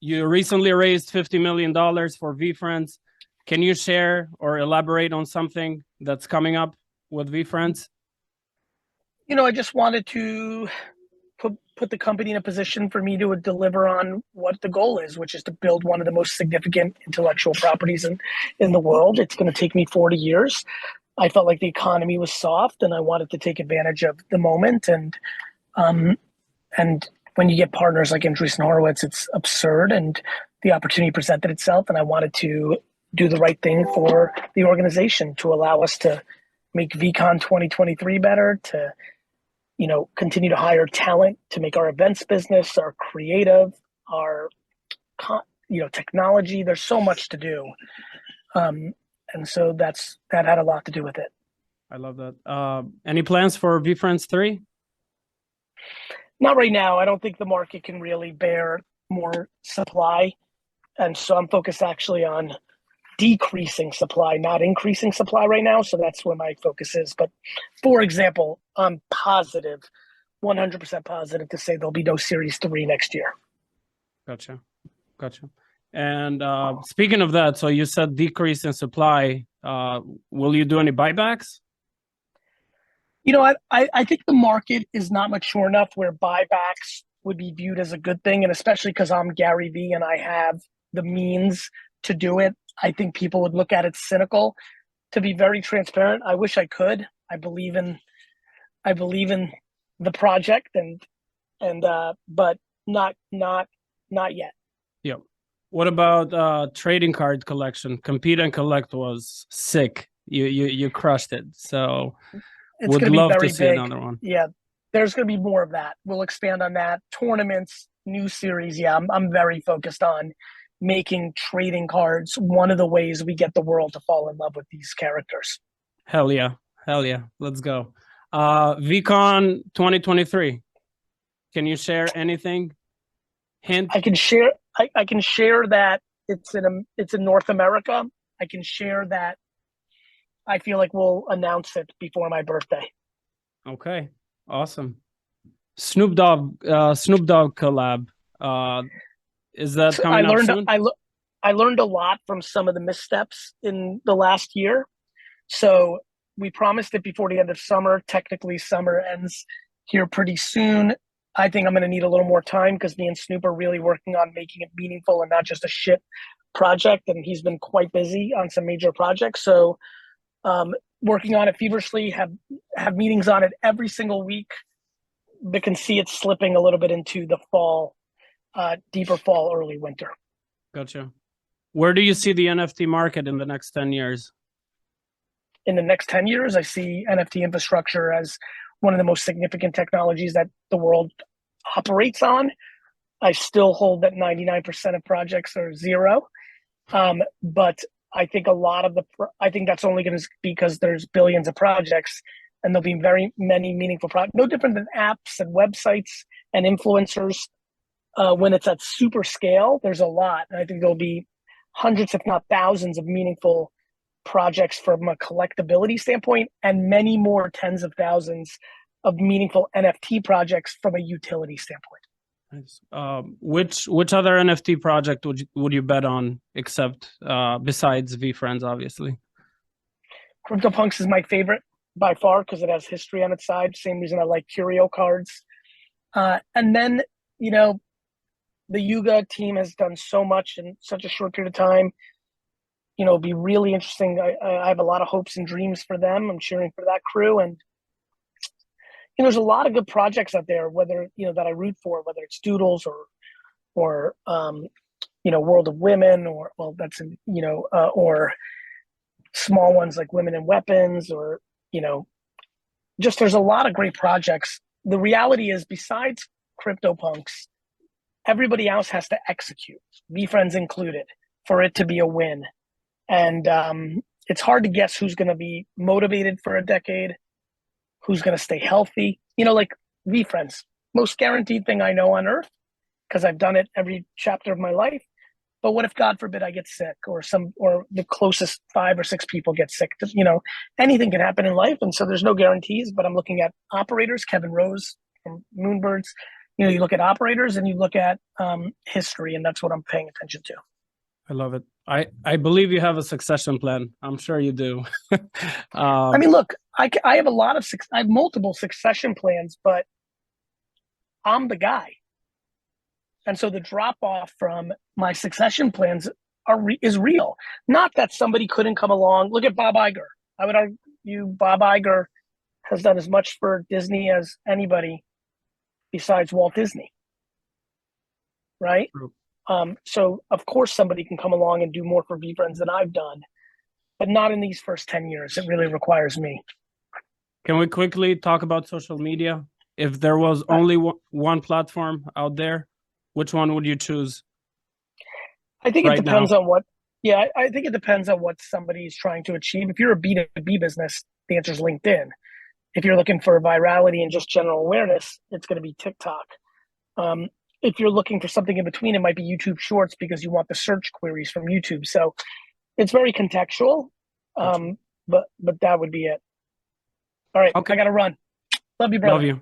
You recently raised $50 million for VeeFriends. Can you share or elaborate on something that's coming up with VeeFriends? I just wanted to put the company in a position for me to deliver on what the goal is, which is to build one of the most significant intellectual properties in the world. It's going to take me 40 years. I felt like the economy was soft and I wanted to take advantage of the moment. And when you get partners like Andreessen Horowitz, it's absurd, and the opportunity presented itself, and I wanted to do the right thing for the organization to allow us to make VCon 2023 better, to continue to hire talent, to make our events business, our creative, our technology. There's so much to do, and so that had a lot to do with it. I love that. Any plans for VeeFriends 3? Not right now. I don't think the market can really bear more supply, and so I'm focused actually on decreasing supply, not increasing supply right now. So that's where my focus is. But for example, I'm positive, 100% positive to say there'll be no Series 3 next year. Gotcha. And speaking of that, so you said decrease in supply. Will you do any buybacks? I think the market is not mature enough where buybacks would be viewed as a good thing. And especially because I'm Gary Vee and I have the means to do it, I think people would look at it cynical. To be very transparent, I wish I could. I believe in the project but not yet. Yeah. What about trading card collection? Compete and Collect was sick. You crushed it. So it's would love to see another one. Yeah, there's going to be more of that. We'll expand on that. Tournaments, new series. Yeah, I'm very focused on making trading cards one of the ways we get the world to fall in love with these characters. Hell yeah. Let's go. VCon 2023. Can you share anything? Hint? I can share that it's in North America. I can share that I feel like we'll announce it before my birthday. Okay. Awesome. Snoop Dogg collab. Is that coming up soon? I learned a lot from some of the missteps in the last year. So we promised it before the end of summer. Technically, summer ends here pretty soon. I think I'm going to need a little more time because me and Snoop are really working on making it meaningful and not just a shit project. And he's been quite busy on some major projects. So working on it feverishly, have meetings on it every single week, but can see it slipping a little bit into the fall, deeper fall, early winter. Gotcha. Where do you see the NFT market in the next 10 years? In the next 10 years, I see NFT infrastructure as one of the most significant technologies that the world operates on. I still hold that 99% of projects are zero. But I think I think that's only going to be because there's billions of projects and there'll be very many meaningful projects, no different than apps and websites and influencers. When it's at super scale, there's a lot. And I think there'll be hundreds, if not thousands, of meaningful projects from a collectability standpoint and many more tens of thousands of meaningful NFT projects from a utility standpoint. Nice. Which other NFT project would you bet on except besides VeeFriends, obviously? CryptoPunks is my favorite by far because it has history on its side. Same reason I like curio cards. And then, the Yuga team has done so much in such a short period of time. It'll be really interesting. I have a lot of hopes and dreams for them. I'm cheering for that crew. And there's a lot of good projects out there, whether, that I root for, whether it's Doodles or World of Women or small ones like Women in Weapons or, just there's a lot of great projects. The reality is besides CryptoPunks, everybody else has to execute, VeeFriends included, for it to be a win. And it's hard to guess who's going to be motivated for a decade, who's going to stay healthy. Like VeeFriends, most guaranteed thing I know on earth because I've done it every chapter of my life. But what if, God forbid, I get sick or the closest 5 or 6 people get sick? Anything can happen in life. And so there's no guarantees, but I'm looking at operators, Kevin Rose from Moonbirds, You know, you look at operators and you look at history, and that's what I'm paying attention to. I love it. I believe you have a succession plan. I'm sure you do. I mean, look, I have a lot of I have multiple succession plans, but I'm the guy, and so the drop off from my succession plans is real. Not that somebody couldn't come along. Look at Bob Iger. I would argue Bob Iger has done as much for Disney as anybody besides Walt Disney, right? True. So of course somebody can come along and do more for VeeFriends than I've done, but not in these first 10 years. It really requires me. Can we quickly talk about social media? If there was only one platform out there, which one would you choose? I think right it depends now? on what, yeah, I think it depends on what somebody is trying to achieve. If you're a B2B business, the answer is LinkedIn. If you're looking for virality and just general awareness, it's going to be TikTok. If you're looking for something in between, it might be YouTube Shorts because you want the search queries from YouTube. So it's very contextual, but that would be it. All right, Okay. I got to run. Love you, brother. Love you.